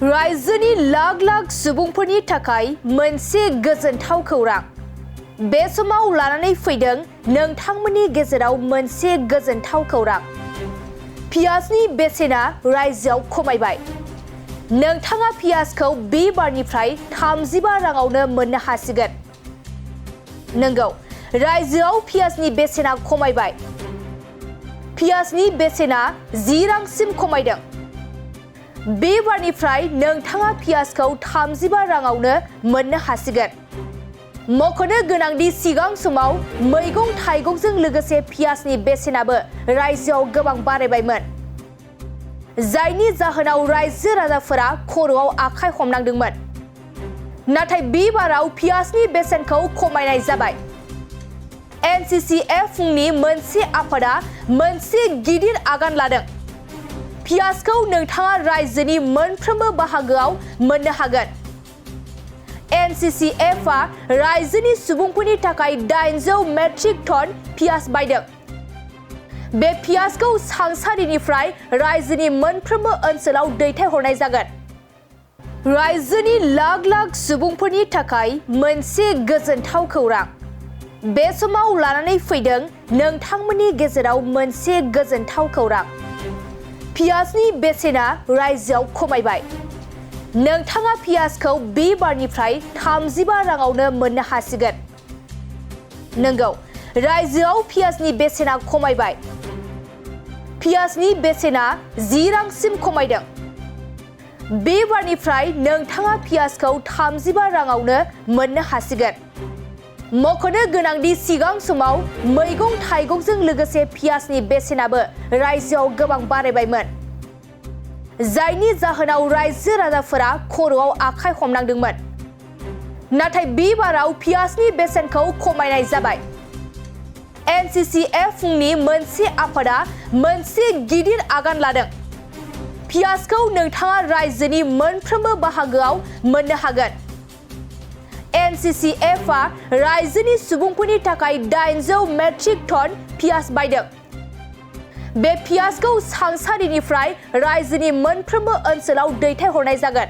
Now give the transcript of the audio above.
रायजोनि लाख लाख सुबुंफोरनि थाखाय मोनसे गोजोनथाव खौरां। बे समाव लानानै फैदों नोंथांमोननि गेजेराव मोनसे गोजोनथाव खौरां। पियाजनि बेसेना रायजोआव खमायबाय। नोंथाङा पियाजखौ बे बारनिफ्राय 35 राङावनो मोननो हासिगोन। नंगौ, रायजोआव पियाजनि बेसेना खमायबाय। पियाजनि बेसेना 10 रांसिम खमायदों। बे बारनिफ्राय नोंथाङा पियाजखौ 35 राङावनो मोननो हासिगोन। मख'नो गोनांदि सिगां समाव मैगं थाइगंजों लोगोसे पियाजनि बेसेनाबो रायजोआव गोबां बारायबायमोन, जायनि जाहोनाव रायजो राजाफोरा खर'आव आखाइ हमनांदोंमोन। नाथाय बे बाराव पियाजनि बेसेनखौ खमायनाय जाबाय। NCCF मुंनि मोनसे आफादा मोनसे गिदिर आगान लादों। पियाजखौ नोंथाङा रायजोनि मोनफ्रोमबो बाहागोआव मोननो हागोन। NCCF आ रायजोनि सुबुंफोरनि थाखाय 800 मेट्रिक टन पियाज बायदों। बे पियाजखौ सांसारिनिफ्राय रायजोनि मोनफ्रोमबो ओनसोलाव दैथायहरनाय जागोन। रायजोनि लाख लाख सुबुंफोरनि थाखाय मोनसे गोजोनथाव खौरां। बे समाव लानानै फैदों नोंथांमोननि गेजेराव मोनसे गोजोनथाव खौरां। पियाजनि बेसेना रायजोआव खमायबाय। नोंथाङा पियाजखौ बे बारनिफ्राय 35 राङावनो मोननो हासिगोन। नंगौ, रायजोआव पियाजनि बेसेना खमायबाय। पियाजनि बेसेना 10 रांसिम खमायदों। बे बारनिफ्राय नोंथाङा पियाजखौ 35 राङावनो मोननो हासिगोन। मख'नो गोनांदि सिगां समाव मैगं थाइगंजों लोगोसे पियाजनि बेसेनाबो रायजोआव गोबां बारायबायमोन, जायनि जाहोनाव रायजो राजाफोरा खर'आव आखाइ हमनांदोंमोन। नाथाय बे बाराव पियाजनि बेसेनखौ खमायनाय जाबाय। NCCF मुंनि मोनसे आफादा मोनसे गिदिर आगान लादों। पियाजखौ नोंथाङा रायजोनि मोनफ्रोमबो बाहागोआव मोननो हागोन। NCCF आ रायजोनि सुबुंफोरनि थाखाय 800 मेट्रिक टन पियाज बायदों। बे पियाजखौ सांसारिनिफ्राय रायजोनि मोनफ्रोमबो ओनसोलाव दैथायहरनाय जागोन।